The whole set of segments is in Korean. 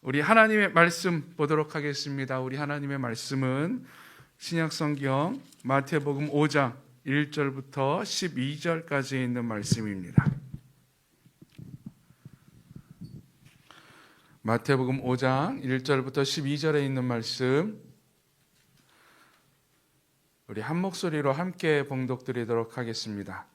우리 하나님의 말씀 보도록 하겠습니다. 우리 하나님의 말씀은 신약성경 마태복음 5장 1절부터 12절까지 있는 말씀입니다. 마태복음 5장 1절부터 12절에 있는 말씀, 우리 한 목소리로 함께 봉독드리도록 하겠습니다.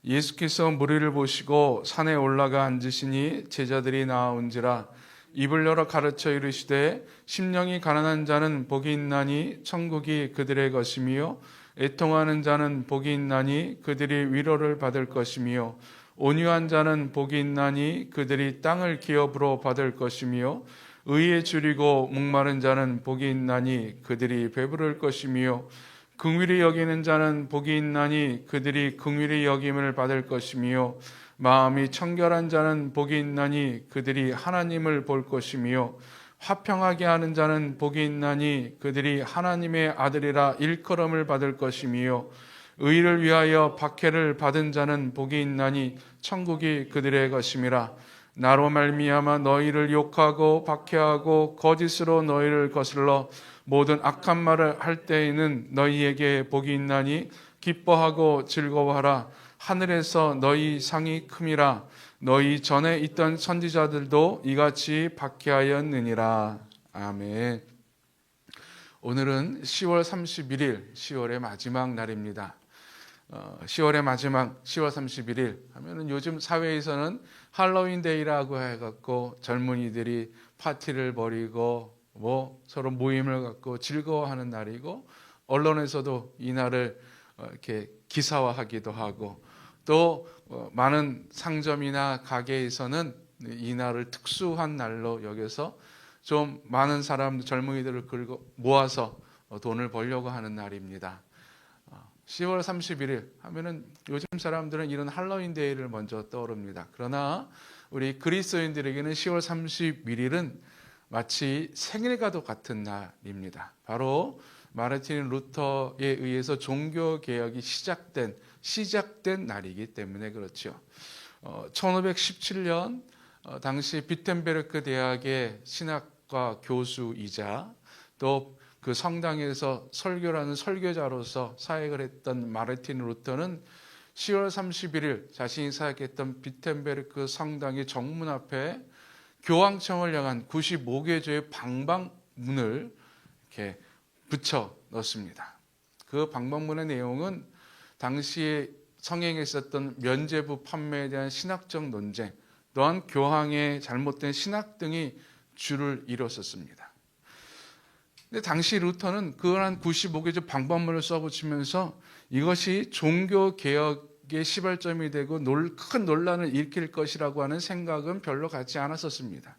예수께서 무리를 보시고 산에 올라가 앉으시니 제자들이 나아온지라 입을 열어 가르쳐 이르시되 심령이 가난한 자는 복이 있나니 천국이 그들의 것이며 애통하는 자는 복이 있나니 그들이 위로를 받을 것이며 온유한 자는 복이 있나니 그들이 땅을 기업으로 받을 것이며 의에 줄이고 목마른 자는 복이 있나니 그들이 배부를 것이며 긍휼히 여기는 자는 복이 있나니 그들이 긍휼히 여김을 받을 것이며 마음이 청결한 자는 복이 있나니 그들이 하나님을 볼 것이며 화평하게 하는 자는 복이 있나니 그들이 하나님의 아들이라 일컬음을 받을 것이며 의를 위하여 박해를 받은 자는 복이 있나니 천국이 그들의 것임이라. 나로 말미암아 너희를 욕하고 박해하고 거짓으로 너희를 거슬러 모든 악한 말을 할 때에는 너희에게 복이 있나니 기뻐하고 즐거워하라. 하늘에서 너희 상이 큼이라. 너희 전에 있던 선지자들도 이같이 박해하였느니라. 아멘. 오늘은 10월 31일, 10월의 마지막 날입니다. 10월의 마지막 10월 31일 하면은 요즘 사회에서는 할로윈 데이라고 해갖고 젊은이들이 파티를 벌이고 서로 모임을 갖고 즐거워하는 날이고, 언론에서도 이 날을 이렇게 기사화하기도 하고, 또 많은 상점이나 가게에서는 이 날을 특수한 날로 여겨서 좀 많은 사람, 젊은이들을 모아서 돈을 벌려고 하는 날입니다. 10월 31일 하면은 요즘 사람들은 이런 할로윈 데이를 먼저 떠오릅니다. 그러나 우리 그리스도인들에게는 10월 31일은 마치 생일과도 같은 날입니다. 바로 마르틴 루터에 의해서 종교개혁이 시작된 날이기 때문에 그렇죠. 1517년 당시 비텐베르크 대학의 신학과 교수이자 또 그 성당에서 설교를 하는 설교자로서 사역을 했던 마르틴 루터는 10월 31일 자신이 사역했던 비텐베르크 성당의 정문 앞에 교황청을 향한 95개조의 방방문을 이렇게 붙여 넣습니다. 그 방방문의 내용은 당시에 성행했었던 면죄부 판매에 대한 신학적 논쟁, 또한 교황의 잘못된 신학 등이 주를 이뤘었습니다. 근데 당시 루터는 그러한 95개조 방방문을 써붙이면서 이것이 종교개혁의 시발점이 되고 큰 논란을 일으킬 것이라고 하는 생각은 별로 갖지 않았었습니다.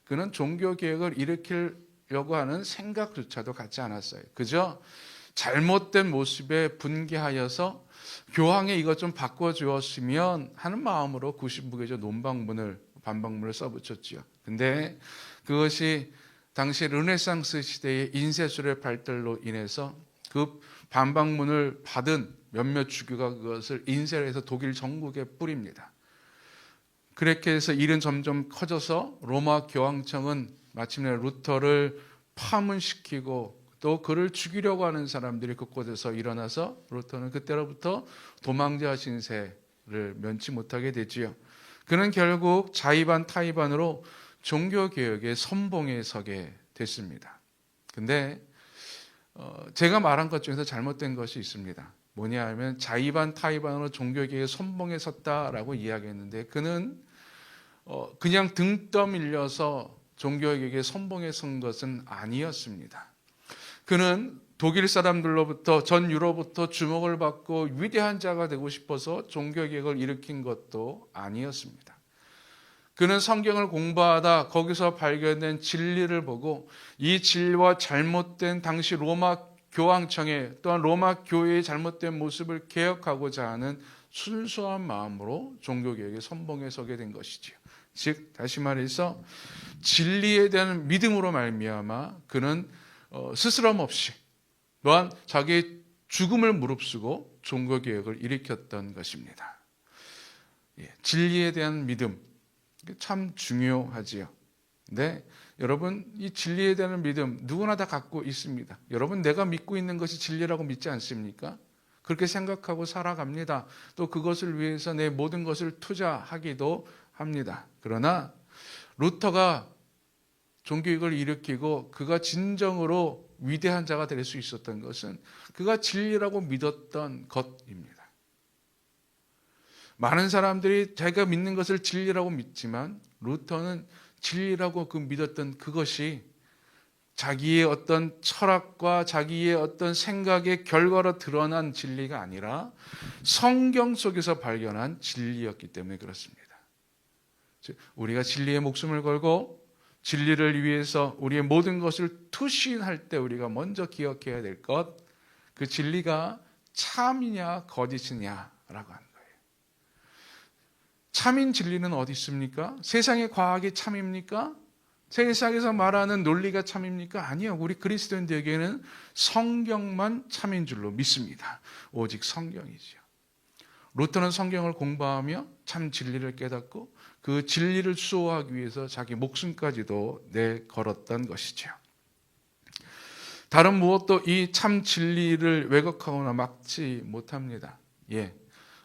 그는 종교개혁을 일으키려고 하는 생각조차도 갖지 않았어요. 그저 잘못된 모습에 분개하여서 교황이 이것 좀 바꿔주었으면 하는 마음으로 95개조 반방문을 써붙였죠. 근데 그것이 당시 르네상스 시대의 인쇄술의 발달로 인해서 그 반방문을 받은 몇몇 주교가 그것을 인쇄를 해서 독일 전국에 뿌립니다. 그렇게 해서 일은 점점 커져서 로마 교황청은 마침내 루터를 파문시키고 또 그를 죽이려고 하는 사람들이 그곳에서 일어나서 루터는 그때로부터 도망자 신세를 면치 못하게 되지요. 그는 결국 자의반 타의반으로 종교개혁의 선봉에 서게 됐습니다. 근데 제가 말한 것 중에서 잘못된 것이 있습니다. 뭐냐 하면 자의반 타의반으로 종교개혁의 선봉에 섰다라고 이야기했는데, 그는 그냥 등 떠밀려서 종교개혁의 선봉에 선 것은 아니었습니다. 그는 독일 사람들로부터 전 유럽부터 주목을 받고 위대한 자가 되고 싶어서 종교개혁을 일으킨 것도 아니었습니다. 그는 성경을 공부하다 거기서 발견된 진리를 보고 이 진리와 잘못된 당시 로마 교황청의 또한 로마 교회의 잘못된 모습을 개혁하고자 하는 순수한 마음으로 종교개혁의 선봉에 서게 된 것이지요. 즉 다시 말해서 진리에 대한 믿음으로 말미암아 그는 스스럼 없이 또한 자기의 죽음을 무릅쓰고 종교개혁을 일으켰던 것입니다. 진리에 대한 믿음 참 중요하지요. 네, 여러분 이 진리에 대한 믿음 누구나 다 갖고 있습니다. 여러분 내가 믿고 있는 것이 진리라고 믿지 않습니까? 그렇게 생각하고 살아갑니다. 또 그것을 위해서 내 모든 것을 투자하기도 합니다. 그러나 루터가 종교개혁을 일으키고 그가 진정으로 위대한 자가 될 수 있었던 것은 그가 진리라고 믿었던 것입니다. 많은 사람들이 자기가 믿는 것을 진리라고 믿지만 루터는 진리라고 믿었던 그것이 자기의 어떤 철학과 자기의 어떤 생각의 결과로 드러난 진리가 아니라 성경 속에서 발견한 진리였기 때문에 그렇습니다. 우리가 진리에 목숨을 걸고 진리를 위해서 우리의 모든 것을 투신할 때 우리가 먼저 기억해야 될 것, 그 진리가 참이냐 거짓이냐라고 하는 거예요. 참인 진리는 어디 있습니까? 세상의 과학이 참입니까? 세상에서 말하는 논리가 참입니까? 아니요. 우리 그리스도인들에게는 성경만 참인 줄로 믿습니다. 오직 성경이죠. 루터는 성경을 공부하며 참 진리를 깨닫고 그 진리를 수호하기 위해서 자기 목숨까지도 내걸었던 것이죠. 다른 무엇도 이 참 진리를 왜곡하거나 막지 못합니다. 예,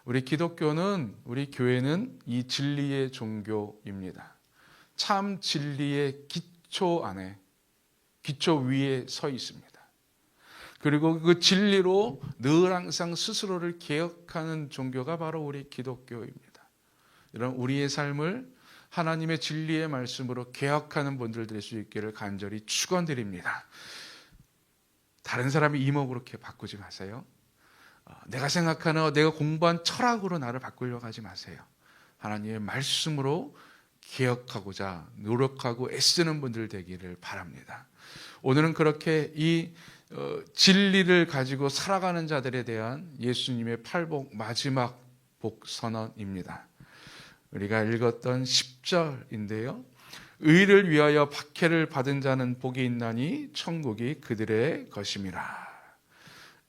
우리 기독교는, 우리 교회는 이 진리의 종교입니다. 참 진리의 기초 안에, 기초 위에 서 있습니다. 그리고 그 진리로 늘 항상 스스로를 개혁하는 종교가 바로 우리 기독교입니다. 이런 우리의 삶을 하나님의 진리의 말씀으로 개혁하는 분들 될 수 있기를 간절히 축원드립니다. 다른 사람이 이목 그렇게 바꾸지 마세요. 내가 생각하는 내가 공부한 철학으로 나를 바꾸려고 하지 마세요. 하나님의 말씀으로 개혁하고자 노력하고 애쓰는 분들 되기를 바랍니다. 오늘은 그렇게 이 진리를 가지고 살아가는 자들에 대한 예수님의 팔복 마지막 복선언입니다. 우리가 읽었던 10절인데요. 의를 위하여 박해를 받은 자는 복이 있나니 천국이 그들의 것임이라.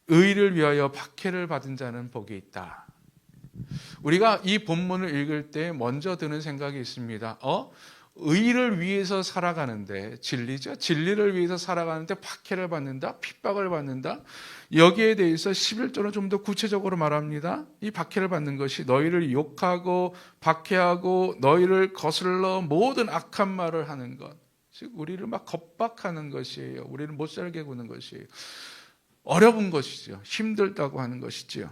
의를 위하여 박해를 받은 자는 복이 있다. 우리가 이 본문을 읽을 때 먼저 드는 생각이 있습니다. 의를 위해서 살아가는데, 진리죠. 진리를 위해서 살아가는데 박해를 받는다, 핍박을 받는다. 여기에 대해서 11절은 좀 더 구체적으로 말합니다. 이 박해를 받는 것이 너희를 욕하고 박해하고 너희를 거슬러 모든 악한 말을 하는 것. 즉 우리를 막 겁박하는 것이에요. 우리를 못 살게 구는 것이에요. 어려운 것이죠. 힘들다고 하는 것이지요.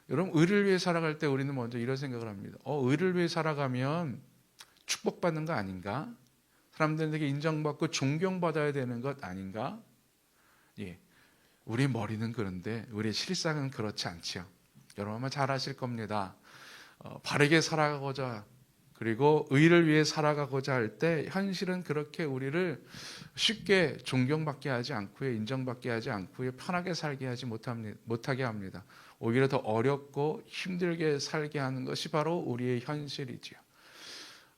여러분, 의를 위해 살아갈 때 우리는 먼저 이런 생각을 합니다. 의를 위해 살아가면 축복받는 거 아닌가? 사람들에게 인정받고 존경받아야 되는 것 아닌가? 예, 우리 머리는 그런데 우리 실상은 그렇지 않지요. 여러분 아마 잘 아실 겁니다. 바르게 살아가고자 그리고 의를 위해 살아가고자 할 때 현실은 그렇게 우리를 쉽게 존경받게 하지 않고요, 인정받게 하지 않고요, 편하게 살게 하지 못하게 합니다. 오히려 더 어렵고 힘들게 살게 하는 것이 바로 우리의 현실이지요.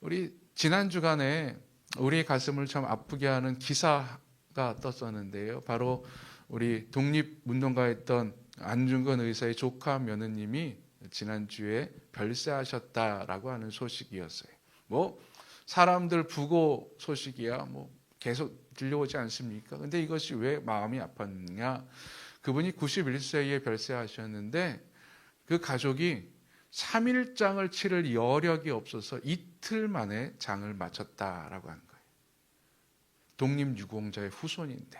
우리 지난 주간에 우리의 가슴을 참 아프게 하는 기사가 떴었는데요. 바로 우리 독립운동가였던 안중근 의사의 조카 며느님이 지난주에 별세하셨다라고 하는 소식이었어요. 사람들 부고 소식이야 계속 들려오지 않습니까? 근데 이것이 왜 마음이 아팠느냐? 그분이 91세에 별세하셨는데 그 가족이 3일장을 치를 여력이 없어서 이틀 만에 장을 마쳤다라고 하는 거예요. 독립유공자의 후손인데.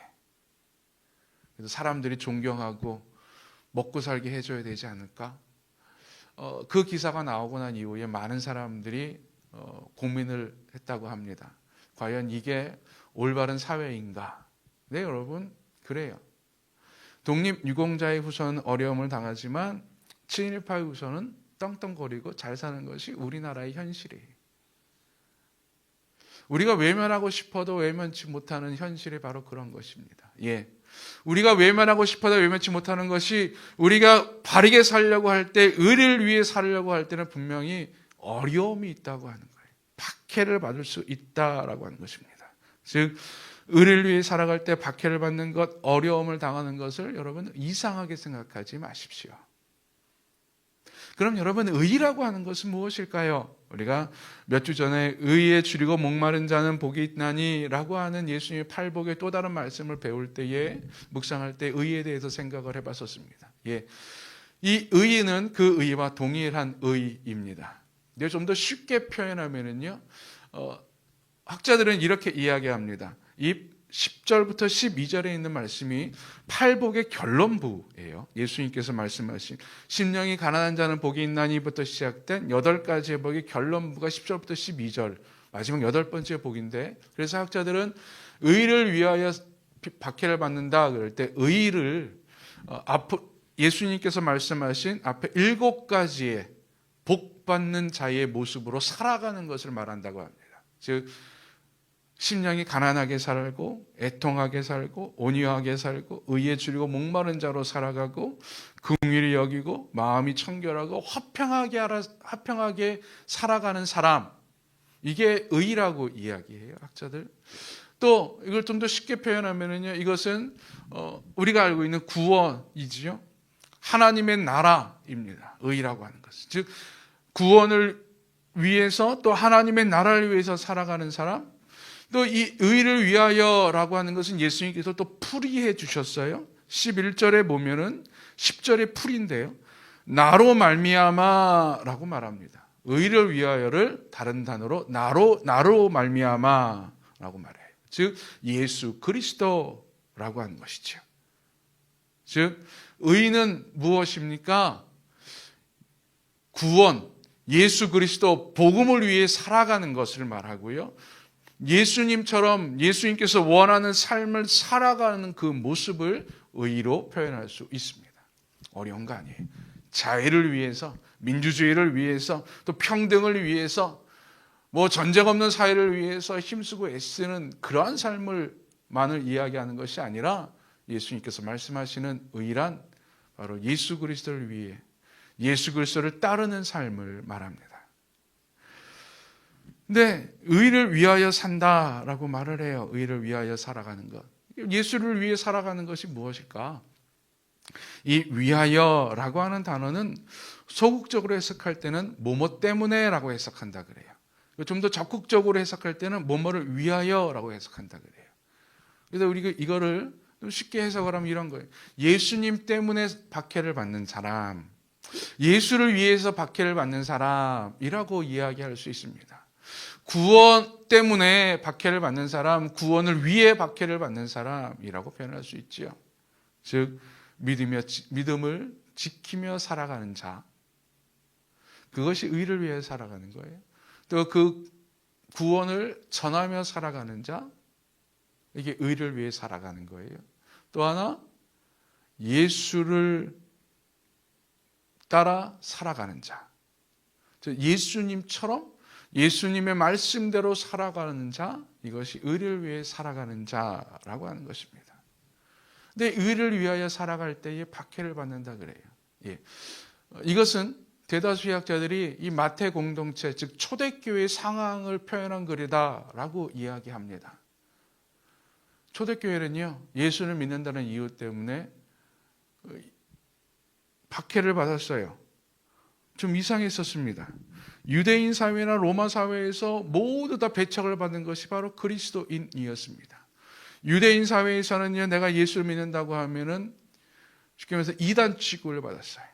그래서 사람들이 존경하고 먹고 살게 해줘야 되지 않을까? 그 기사가 나오고 난 이후에 많은 사람들이 고민을 했다고 합니다. 과연 이게 올바른 사회인가? 네, 여러분, 그래요. 독립유공자의 후손은 어려움을 당하지만 친일파의 후손은 떵떵거리고 잘 사는 것이 우리나라의 현실이에요. 우리가 외면하고 싶어도 외면치 못하는 현실이 바로 그런 것입니다. 예, 우리가 외면하고 싶어도 외면치 못하는 것이 우리가 바르게 살려고 할 때, 의를 위해 살려고 할 때는 분명히 어려움이 있다고 하는 거예요. 박해를 받을 수 있다라고 하는 것입니다. 즉 의를 위해 살아갈 때 박해를 받는 것, 어려움을 당하는 것을 여러분 이상하게 생각하지 마십시오. 그럼 여러분, 의라고 하는 것은 무엇일까요? 우리가 몇 주 전에 의에 줄이고 목마른 자는 복이 있나니 라고 하는 예수님의 팔복의 또 다른 말씀을 배울 때에 묵상할 때 의에 대해서 생각을 해봤었습니다. 예. 이 의는 그 의와 동일한 의입니다. 근데 좀 더 쉽게 표현하면은요, 학자들은 이렇게 이야기합니다. 이 10절부터 12절에 있는 말씀이 팔복의 결론부예요. 예수님께서 말씀하신 심령이 가난한 자는 복이 있나니부터 시작된 8가지의 복의 결론부가 10절부터 12절 마지막 8번째 복인데, 그래서 학자들은 의를 위하여 박해를 받는다 그럴 때 의를 예수님께서 말씀하신 앞에 7가지의 복 받는 자의 모습으로 살아가는 것을 말한다고 합니다. 즉 심령이 가난하게 살고 애통하게 살고 온유하게 살고 의에 줄이고 목마른 자로 살아가고 긍휼히 여기고 마음이 청결하고 화평하게 살아가는 사람, 이게 의라고 이야기해요, 학자들. 또 이걸 좀 더 쉽게 표현하면요, 이것은 우리가 알고 있는 구원이지요. 하나님의 나라입니다. 의라고 하는 것은. 즉 구원을 위해서 또 하나님의 나라를 위해서 살아가는 사람, 또 이 의를 위하여라고 하는 것은 예수님께서 또 풀이해 주셨어요. 11절에 보면은 10절의 풀인데요, 나로 말미암아라고 말합니다. 의를 위하여를 다른 단어로 나로 말미암아라고 말해요. 즉 예수 그리스도라고 하는 것이죠. 즉 의는 무엇입니까? 구원, 예수 그리스도 복음을 위해 살아가는 것을 말하고요, 예수님처럼 예수님께서 원하는 삶을 살아가는 그 모습을 의로 표현할 수 있습니다. 어려운 거 아니에요. 자유를 위해서, 민주주의를 위해서, 또 평등을 위해서, 전쟁 없는 사회를 위해서 힘쓰고 애쓰는 그러한 삶을만을 이야기하는 것이 아니라, 예수님께서 말씀하시는 의란 바로 예수 그리스도를 위해 예수 그리스도를 따르는 삶을 말합니다. 근데 의를 위하여 산다라고 말을 해요. 의를 위하여 살아가는 것. 예수를 위해 살아가는 것이 무엇일까? 이 위하여라고 하는 단어는 소극적으로 해석할 때는 뭐뭐 때문에라고 해석한다 그래요. 좀 더 적극적으로 해석할 때는 뭐뭐를 위하여라고 해석한다 그래요. 그래서 우리가 이거를 좀 쉽게 해석을 하면 이런 거예요. 예수님 때문에 박해를 받는 사람, 예수를 위해서 박해를 받는 사람이라고 이야기할 수 있습니다. 구원 때문에 박해를 받는 사람, 구원을 위해 박해를 받는 사람이라고 표현할 수 있지요. 즉 믿음을 지키며 살아가는 자, 그것이 의를 위해 살아가는 거예요. 또 그 구원을 전하며 살아가는 자, 이게 의를 위해 살아가는 거예요. 또 하나, 예수를 따라 살아가는 자, 예수님처럼 예수님의 말씀대로 살아가는 자, 이것이 의를 위해 살아가는 자라고 하는 것입니다. 근데 의를 위하여 살아갈 때에 박해를 받는다 그래요. 예. 이것은 대다수의 학자들이 이 마태 공동체, 즉 초대교회의 상황을 표현한 글이다라고 이야기합니다. 초대교회는요, 예수를 믿는다는 이유 때문에 박해를 받았어요. 좀 이상했었습니다. 유대인 사회나 로마 사회에서 모두 다 배척을 받는 것이 바로 그리스도인이었습니다. 유대인 사회에서는요, 내가 예수를 믿는다고 하면은 쉽게 말해서 이단 취급을 받았어요.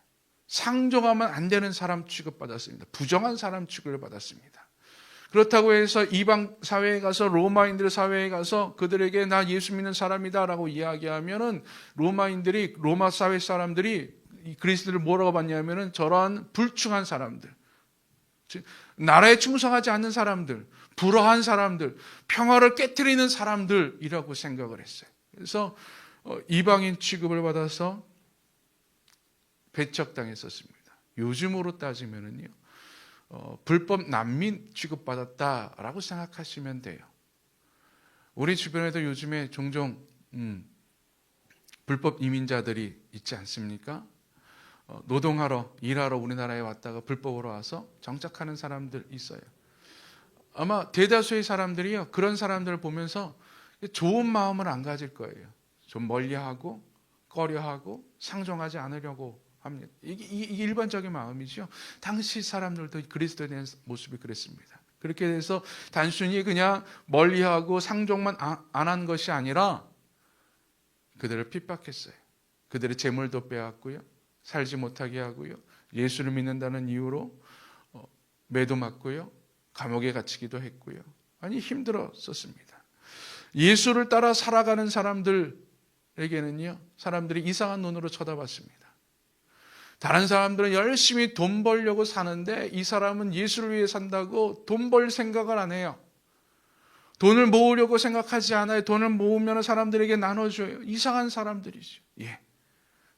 상종하면 안 되는 사람 취급받았습니다. 부정한 사람 취급을 받았습니다. 그렇다고 해서 이방 사회에 가서, 로마인들 사회에 가서 그들에게 나 예수 믿는 사람이다라고 이야기하면은 로마 사회 사람들이 그리스도를 뭐라고 봤냐면은 저러한 불충한 사람들, 나라에 충성하지 않는 사람들, 불화한 사람들, 평화를 깨트리는 사람들이라고 생각을 했어요. 그래서 이방인 취급을 받아서 배척당했었습니다. 요즘으로 따지면은요, 불법 난민 취급받았다라고 생각하시면 돼요. 우리 주변에도 요즘에 종종 불법 이민자들이 있지 않습니까? 노동하러, 일하러 우리나라에 왔다가 불법으로 와서 정착하는 사람들 있어요. 아마 대다수의 사람들이요, 그런 사람들을 보면서 좋은 마음을 안 가질 거예요. 좀 멀리하고 꺼려하고 상종하지 않으려고 합니다. 이게 일반적인 마음이죠. 당시 사람들도 그리스도에 대한 모습이 그랬습니다. 그렇게 해서 단순히 그냥 멀리하고 상종만 안 한 것이 아니라 그들을 핍박했어요. 그들의 재물도 빼앗고요. 살지 못하게 하고요. 예수를 믿는다는 이유로 매도 맞고요. 감옥에 갇히기도 했고요. 아니 힘들었었습니다. 예수를 따라 살아가는 사람들에게는요. 사람들이 이상한 눈으로 쳐다봤습니다. 다른 사람들은 열심히 돈 벌려고 사는데 이 사람은 예수를 위해 산다고 돈 벌 생각을 안 해요. 돈을 모으려고 생각하지 않아요. 돈을 모으면 사람들에게 나눠줘요. 이상한 사람들이죠. 예.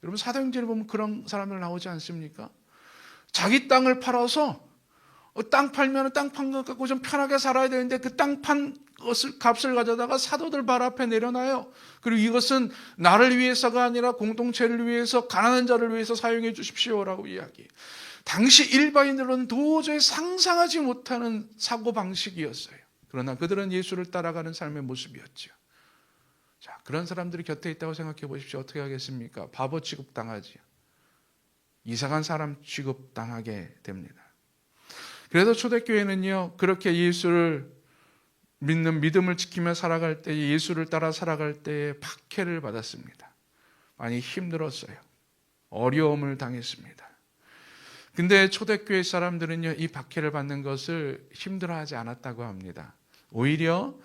여러분 사도행전에 보면 그런 사람들 나오지 않습니까? 자기 땅을 팔아서 땅 팔면 땅 판 것 갖고 좀 편하게 살아야 되는데 그 땅 판 것을 값을 가져다가 사도들 발 앞에 내려놔요. 그리고 이것은 나를 위해서가 아니라 공동체를 위해서 가난한 자를 위해서 사용해 주십시오라고 이야기해요. 당시 일반인들은 도저히 상상하지 못하는 사고방식이었어요. 그러나 그들은 예수를 따라가는 삶의 모습이었죠. 자, 그런 사람들이 곁에 있다고 생각해 보십시오. 어떻게 하겠습니까? 바보 취급당하지요. 이상한 사람 취급당하게 됩니다. 그래서 초대교회는요, 그렇게 예수를 믿는 믿음을 지키며 살아갈 때, 예수를 따라 살아갈 때에 박해를 받았습니다. 많이 힘들었어요. 어려움을 당했습니다. 근데 초대교회 사람들은요, 이 박해를 받는 것을 힘들어하지 않았다고 합니다. 오히려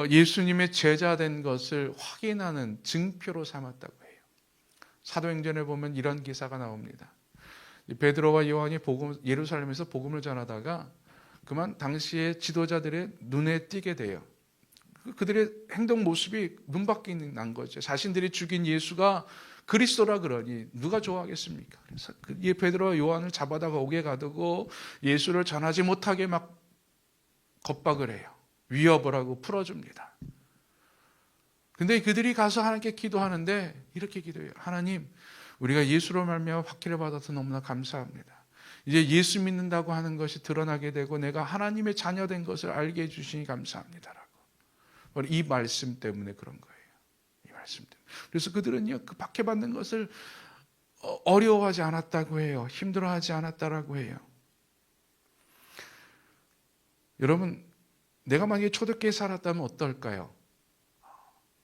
예수님의 제자 된 것을 확인하는 증표로 삼았다고 해요. 사도행전에 보면 이런 기사가 나옵니다. 베드로와 요한이 예루살렘에서 복음을 전하다가 그만 당시의 지도자들의 눈에 띄게 돼요. 그들의 행동 모습이 눈밖에 난 거죠. 자신들이 죽인 예수가 그리스도라 그러니 누가 좋아하겠습니까? 그래서 베드로와 요한을 잡아다가 옥에 가두고 예수를 전하지 못하게 막 겁박을 해요. 위협을 하고 풀어줍니다. 근데 그들이 가서 하나님께 기도하는데 이렇게 기도해요. 하나님, 우리가 예수로 말미암아 박해를 받아서 너무나 감사합니다. 이제 예수 믿는다고 하는 것이 드러나게 되고 내가 하나님의 자녀된 것을 알게 해주시니 감사합니다라고. 이 말씀 때문에 그런 거예요. 이 말씀 때문에. 그래서 그들은요, 그 박해받는 것을 어려워하지 않았다고 해요. 힘들어하지 않았다라고 해요. 여러분, 내가 만약에 초대교회에 살았다면 어떨까요?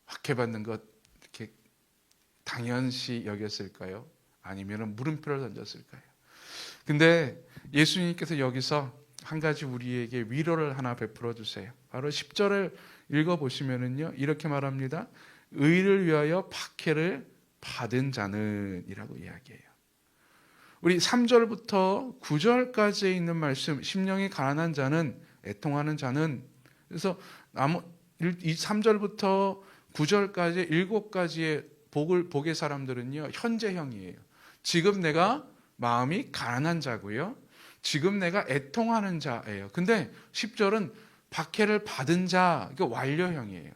박해받는 것 이렇게 당연시 여겼을까요? 아니면 물음표를 던졌을까요? 근데 예수님께서 여기서 한 가지 우리에게 위로를 하나 베풀어 주세요. 바로 10절을 읽어보시면은요, 이렇게 말합니다. 의를 위하여 박해를 받은 자는 이라고 이야기해요. 우리 3절부터 9절까지에 있는 말씀, 심령이 가난한 자는, 애통하는 자는, 그래서 이 3절부터 9절까지 7가지의 복의 사람들은요, 현재형이에요. 지금 내가 마음이 가난한 자고요. 지금 내가 애통하는 자예요. 근데 10절은 박해를 받은 자, 그러니까 완료형이에요.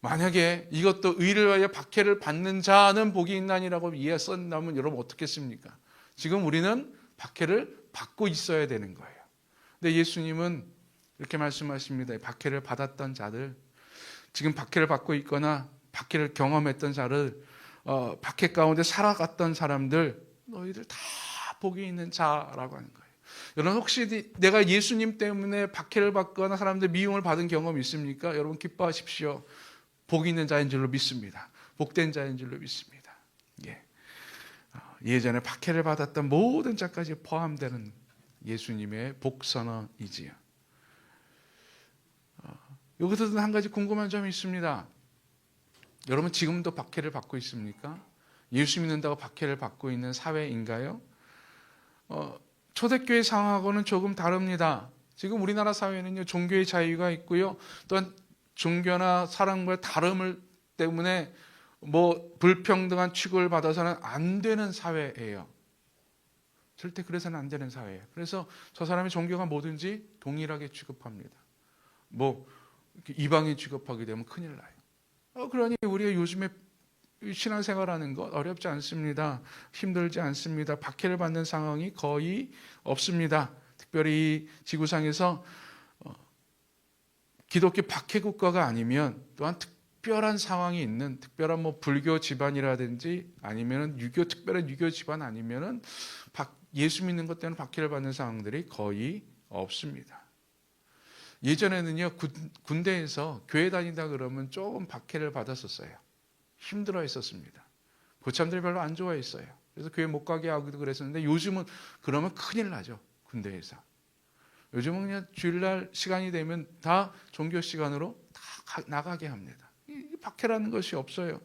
만약에 이것도 의를 위하여 박해를 받는 자는 복이 있나니라고 이해 썼다면 여러분 어떻겠습니까? 지금 우리는 박해를 받고 있어야 되는 거예요. 근데 예수님은 이렇게 말씀하십니다. 박해를 받았던 자들, 지금 박해를 받고 있거나 박해를 경험했던 자를 박해 가운데 살아갔던 사람들, 너희들 다 복이 있는 자라고 하는 거예요. 여러분 혹시 내가 예수님 때문에 박해를 받거나 사람들 미움을 받은 경험이 있습니까? 여러분 기뻐하십시오. 복이 있는 자인 줄로 믿습니다. 복된 자인 줄로 믿습니다. 예. 예전에 박해를 받았던 모든 자까지 포함되는 예수님의 복선언이지요. 여기서도 한 가지 궁금한 점이 있습니다. 여러분 지금도 박해를 받고 있습니까? 예수 믿는다고 박해를 받고 있는 사회인가요? 초대교회 상황하고는 조금 다릅니다. 지금 우리나라 사회는요, 종교의 자유가 있고요, 또한 종교나 사람과의 다름을 때문에 불평등한 취급을 받아서는 안 되는 사회예요. 절대 그래서는 안 되는 사회예요. 그래서 저 사람의 종교가 뭐든지 동일하게 취급합니다. 이방인 취급하게 되면 큰일 나요. 그러니 우리가 요즘에 신앙생활하는 것 어렵지 않습니다. 힘들지 않습니다. 박해를 받는 상황이 거의 없습니다. 특별히 지구상에서 기독교 박해 국가가 아니면, 또한 특별한 상황이 있는 특별한 뭐 불교 집안이라든지 아니면은 특별한 유교 집안 아니면은 예수 믿는 것 때문에 박해를 받는 상황들이 거의 없습니다. 예전에는요, 군대에서 교회 다닌다 그러면 조금 박해를 받았었어요. 힘들어 했었습니다. 고참들이 별로 안 좋아했어요. 그래서 교회 못 가게 하기도 그랬었는데 요즘은 그러면 큰일 나죠. 군대에서. 요즘은 그냥 주일날 시간이 되면 다 종교 시간으로 다 나가게 합니다. 이 박해라는 것이 없어요.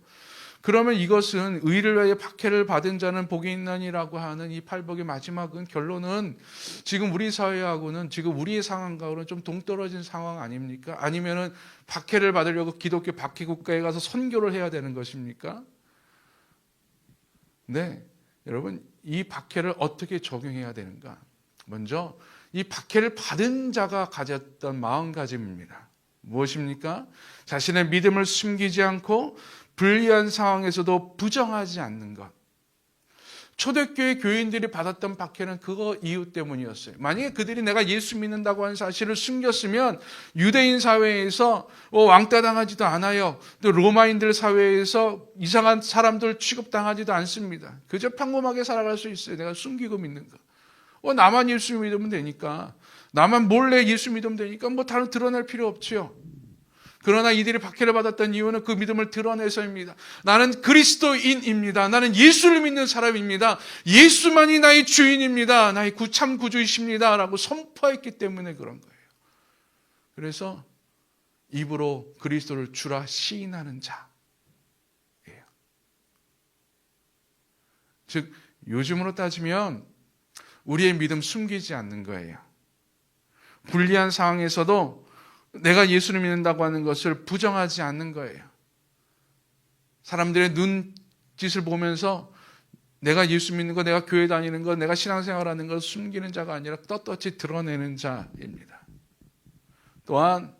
그러면 이것은 의를 위하여 박해를 받은 자는 복이 있나니라고 하는 이 팔복의 마지막은 결론은 지금 우리 사회하고는 지금 우리의 상황과는 좀 동떨어진 상황 아닙니까? 아니면은 박해를 받으려고 기독교 박해 국가에 가서 선교를 해야 되는 것입니까? 네, 여러분 이 박해를 어떻게 적용해야 되는가? 먼저 이 박해를 받은 자가 가졌던 마음가짐입니다. 무엇입니까? 자신의 믿음을 숨기지 않고 불리한 상황에서도 부정하지 않는 것. 초대교회 교인들이 받았던 박해는 그거 이유 때문이었어요. 만약에 그들이 내가 예수 믿는다고 하는 사실을 숨겼으면 유대인 사회에서 왕따 당하지도 않아요. 또 로마인들 사회에서 이상한 사람들 취급당하지도 않습니다. 그저 평범하게 살아갈 수 있어요. 내가 숨기고 믿는 거. 나만 예수 믿으면 되니까. 나만 몰래 예수 믿으면 되니까 뭐 다른 드러낼 필요 없지요. 그러나 이들이 박해를 받았던 이유는 그 믿음을 드러내서입니다. 나는 그리스도인입니다. 나는 예수를 믿는 사람입니다. 예수만이 나의 주인입니다. 나의 참 구주이십니다. 라고 선포했기 때문에 그런 거예요. 그래서 입으로 그리스도를 주라 시인하는 자예요. 즉 요즘으로 따지면 우리의 믿음 숨기지 않는 거예요. 불리한 상황에서도 내가 예수를 믿는다고 하는 것을 부정하지 않는 거예요. 사람들의 눈짓을 보면서 내가 예수 믿는 거, 내가 교회 다니는 거, 내가 신앙생활하는 걸 숨기는 자가 아니라 떳떳이 드러내는 자입니다. 또한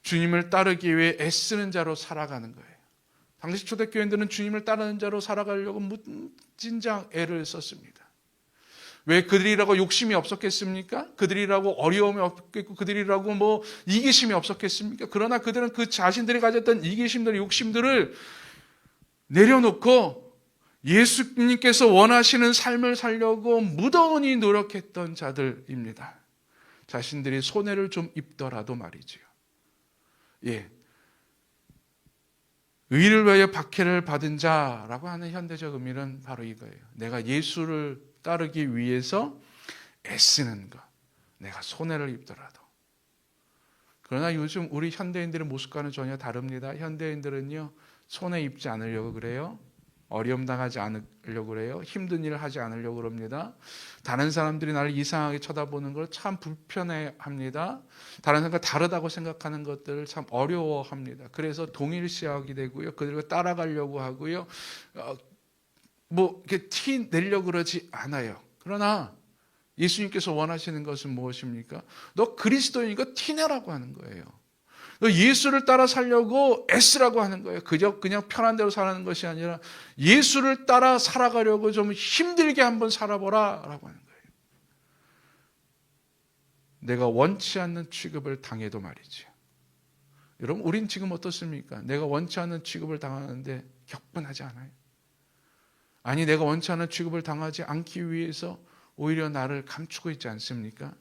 주님을 따르기 위해 애쓰는 자로 살아가는 거예요. 당시 초대교인들은 주님을 따르는 자로 살아가려고 무진장 애를 썼습니다. 왜 그들이라고 욕심이 없었겠습니까? 그들이라고 어려움이 없겠고 그들이라고 뭐 이기심이 없었겠습니까? 그러나 그들은 그 자신들이 가졌던 이기심들, 욕심들을 내려놓고 예수님께서 원하시는 삶을 살려고 무던히 노력했던 자들입니다. 자신들이 손해를 좀 입더라도 말이지요. 예. 의를 위하여 박해를 받은 자라고 하는 현대적 의미는 바로 이거예요. 내가 예수를 따르기 위해서 애쓰는 것. 내가 손해를 입더라도. 그러나 요즘 우리 현대인들의 모습과는 전혀 다릅니다. 현대인들은요, 손해 입지 않으려고 그래요. 어려움 당하지 않으려고 그래요. 힘든 일을 하지 않으려고 그럽니다. 다른 사람들이 나를 이상하게 쳐다보는 걸 참 불편해합니다. 다른 사람과 다르다고 생각하는 것들을 참 어려워합니다. 그래서 동일시하게 되고요. 그들과 따라가려고 하고요. 뭐 이렇게 티 내려고 그러지 않아요. 그러나 예수님께서 원하시는 것은 무엇입니까? 너 그리스도이니까 티내라고 하는 거예요. 너 예수를 따라 살려고 애쓰라고 하는 거예요. 그냥 편한 대로 살아가는 것이 아니라 예수를 따라 살아가려고 좀 힘들게 한번 살아보라 라고 하는 거예요. 내가 원치 않는 취급을 당해도 말이죠. 여러분, 우린 지금 어떻습니까? 내가 원치 않는 취급을 당하는데 격분하지 않아요? 아니, 내가 원치 않는 취급을 당하지 않기 위해서 오히려 나를 감추고 있지 않습니까?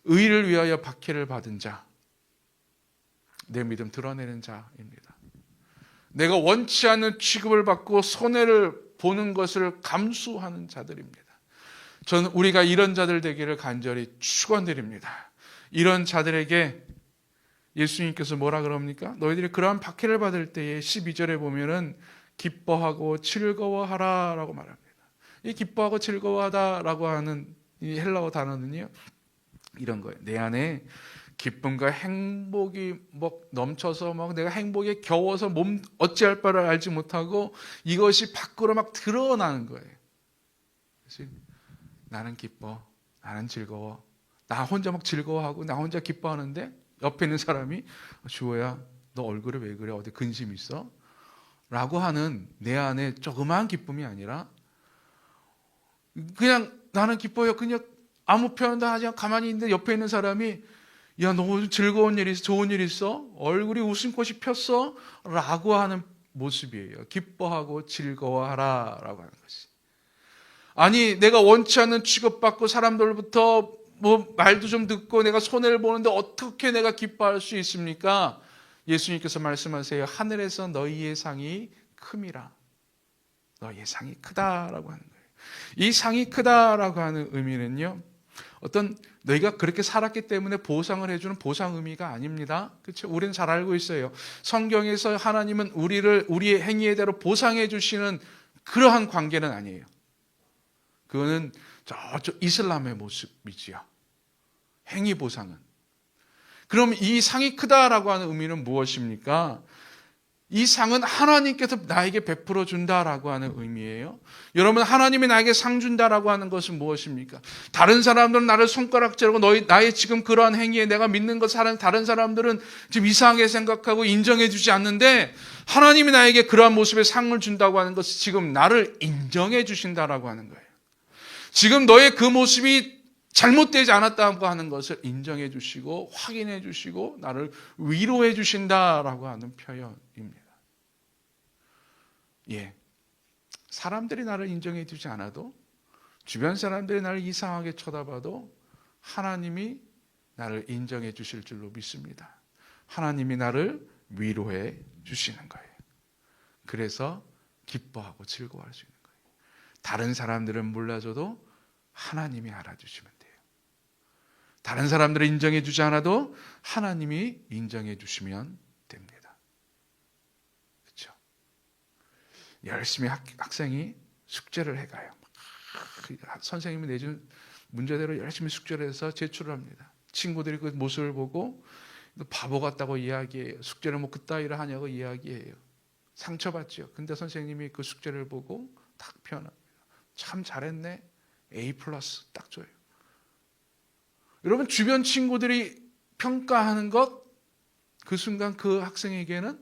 의를 위하여 박해를 받은 자, 내 믿음 드러내는 자입니다. 내가 원치 않는 취급을 받고 손해를 보는 것을 감수하는 자들입니다. 저는 우리가 이런 자들 되기를 간절히 축원드립니다. 이런 자들에게 예수님께서 뭐라 그럽니까? 너희들이 그러한 박해를 받을 때에 12절에 보면은 기뻐하고 즐거워하라 라고 말합니다. 이 기뻐하고 즐거워하다라고 하는 이 헬라어 단어는요, 이런 거예요. 내 안에 기쁨과 행복이 막 넘쳐서 막 내가 행복에 겨워서 몸 어찌할 바를 알지 못하고 이것이 밖으로 막 드러나는 거예요. 그래서 나는 기뻐, 나는 즐거워, 나 혼자 막 즐거워하고 나 혼자 기뻐하는데 옆에 있는 사람이 주호야, 너 얼굴에 왜 그래? 어디 근심 있어? 라고 하는 내 안에 조그마한 기쁨이 아니라 그냥 나는 기뻐요. 그냥 아무 표현도 하지 않고 가만히 있는데 옆에 있는 사람이 야, 너 오늘 즐거운 일 있어? 좋은 일 있어? 얼굴이 웃음꽃이 폈어? 라고 하는 모습이에요. 기뻐하고 즐거워하라 라고 하는 것이. 아니, 내가 원치 않는 취급받고 사람들부터 뭐 말도 좀 듣고 내가 손해를 보는데 어떻게 내가 기뻐할 수 있습니까? 예수님께서 말씀하세요. 하늘에서 너희의 상이 큼이라. 너희의 상이 크다라고 하는 거예요. 이 상이 크다라고 하는 의미는요, 어떤 너희가 그렇게 살았기 때문에 보상을 해주는 보상 의미가 아닙니다. 그렇죠? 우리는 잘 알고 있어요. 성경에서 하나님은 우리의 행위에 대로 보상해 주시는 그러한 관계는 아니에요. 그거는 저쪽 이슬람의 모습이지요. 행위 보상은. 그럼 이 상이 크다라고 하는 의미는 무엇입니까? 이 상은 하나님께서 나에게 베풀어 준다라고 하는 의미예요. 여러분, 하나님이 나에게 상 준다라고 하는 것은 무엇입니까? 다른 사람들은 나를 손가락질하고 나의 지금 그러한 행위에 내가 믿는 것을 하는 다른 사람들은 지금 이상하게 생각하고 인정해 주지 않는데, 하나님이 나에게 그러한 모습의 상을 준다고 하는 것은 지금 나를 인정해 주신다라고 하는 거예요. 지금 너의 그 모습이 잘못되지 않았다고 하는 것을 인정해 주시고 확인해 주시고 나를 위로해 주신다라고 하는 표현입니다. 예, 사람들이 나를 인정해 주지 않아도, 주변 사람들이 나를 이상하게 쳐다봐도 하나님이 나를 인정해 주실 줄로 믿습니다. 하나님이 나를 위로해 주시는 거예요. 그래서 기뻐하고 즐거워할 수 있는 거예요. 다른 사람들은 몰라줘도 하나님이 알아주시면 돼요. 다른 사람들을 인정해 주지 않아도 하나님이 인정해 주시면 됩니다. 그렇죠? 열심히 학생이 숙제를 해가요. 선생님이 내준 문제대로 열심히 숙제를 해서 제출을 합니다. 친구들이 그 모습을 보고 바보 같다고 이야기해요. 숙제를 뭐 그따위를 하냐고 이야기해요. 상처받죠. 근데 선생님이 그 숙제를 보고 딱 표현합니다. 참 잘했네. A+ 딱 줘요. 여러분, 주변 친구들이 평가하는 것, 그 순간 그 학생에게는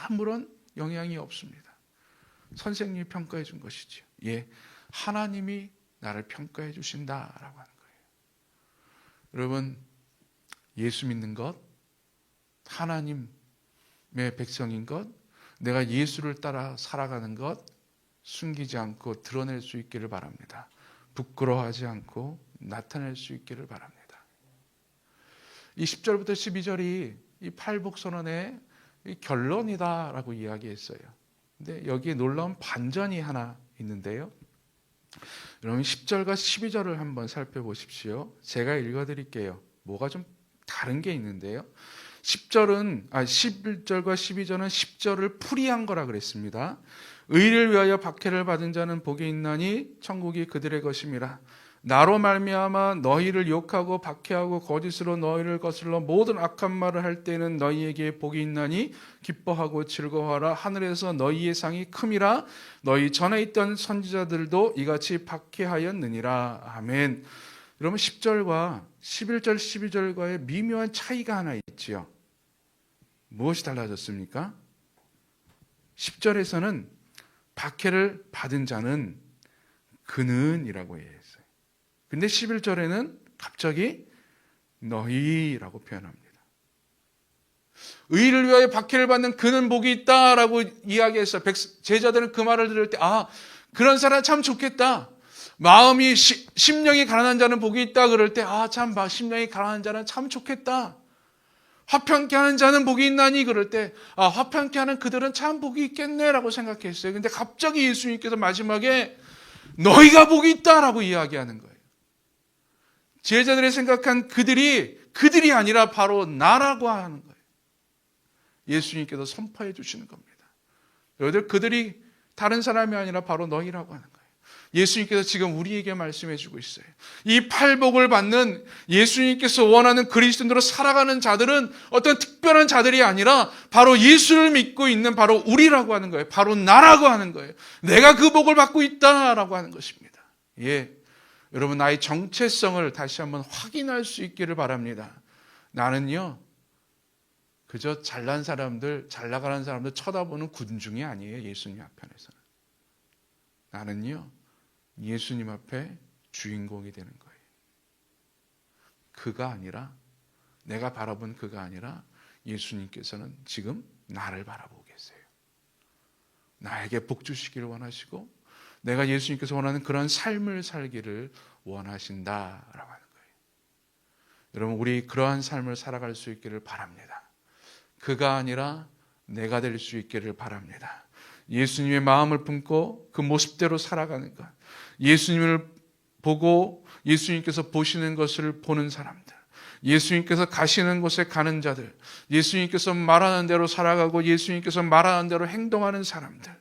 아무런 영향이 없습니다. 선생님이 평가해 준 것이죠. 예, 하나님이 나를 평가해 주신다라고 하는 거예요. 여러분, 예수 믿는 것, 하나님의 백성인 것, 내가 예수를 따라 살아가는 것 숨기지 않고 드러낼 수 있기를 바랍니다. 부끄러워하지 않고 나타낼 수 있기를 바랍니다. 이 10절부터 12절이 이 팔복선언의 결론이다라고 이야기했어요. 근데 여기에 놀라운 반전이 하나 있는데요. 여러분, 10절과 12절을 한번 살펴보십시오. 제가 읽어드릴게요. 뭐가 좀 다른 게 있는데요. 11절과 12절은 10절을 풀이한 거라 그랬습니다. 의를 위하여 박해를 받은 자는 복이 있나니 천국이 그들의 것임이라. 나로 말미암아 너희를 욕하고 박해하고 거짓으로 너희를 거슬러 모든 악한 말을 할 때는 너희에게 복이 있나니 기뻐하고 즐거워하라. 하늘에서 너희의 상이 큼이라. 너희 전에 있던 선지자들도 이같이 박해하였느니라. 아멘. 여러분, 10절과 11절 12절과의 미묘한 차이가 하나 있지요. 무엇이 달라졌습니까? 10절에서는 박해를 받은 자는 그는이라고 했어요. 근데 11절에는 갑자기 너희라고 표현합니다. 의를 위하여 박해를 받는 그는 복이 있다라고 이야기했어요. 제자들은 그 말을 들을 때, 그런 사람 참 좋겠다. 마음이 심령이 가난한 자는 복이 있다 그럴 때, 참 심령이 가난한 자는 참 좋겠다. 화평케 하는 자는 복이 있나니 그럴 때, 화평케 하는 그들은 참 복이 있겠네라고 생각했어요. 근데 갑자기 예수님께서 마지막에 너희가 복이 있다라고 이야기하는 거예요. 제자들이 생각한 그들이 아니라 바로 나라고 하는 거예요. 예수님께서 선포해 주시는 겁니다. 여러분들, 그들이 다른 사람이 아니라 바로 너희라고 하는 거예요. 예수님께서 지금 우리에게 말씀해 주고 있어요. 이 팔복을 받는 예수님께서 원하는 그리스도인으로 살아가는 자들은 어떤 특별한 자들이 아니라 바로 예수를 믿고 있는 바로 우리라고 하는 거예요. 바로 나라고 하는 거예요. 내가 그 복을 받고 있다라고 하는 것입니다. 예, 여러분, 나의 정체성을 다시 한번 확인할 수 있기를 바랍니다. 나는요, 그저 잘난 사람들, 잘 나가는 사람들 쳐다보는 군중이 아니에요. 예수님 앞에서는. 나는요, 예수님 앞에 주인공이 되는 거예요. 그가 아니라 내가 바라본 그가 아니라 예수님께서는 지금 나를 바라보고 계세요. 나에게 복 주시기를 원하시고 내가 예수님께서 원하는 그런 삶을 살기를 원하신다라고 하는 거예요. 여러분, 우리 그러한 삶을 살아갈 수 있기를 바랍니다. 그가 아니라 내가 될 수 있기를 바랍니다. 예수님의 마음을 품고 그 모습대로 살아가는 것, 예수님을 보고 예수님께서 보시는 것을 보는 사람들, 예수님께서 가시는 곳에 가는 자들, 예수님께서 말하는 대로 살아가고 예수님께서 말하는 대로 행동하는 사람들,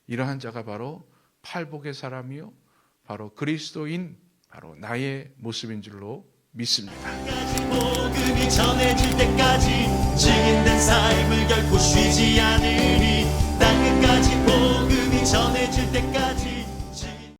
이러한 자가 바로 팔복의 사람이요 바로 그리스도인, 바로 나의 모습인 줄로 믿습니다. 복음이 전해질 때까지 증인된 삶을 결코 쉬지 않으리. 땅끝까지 복음이 전해질 때까지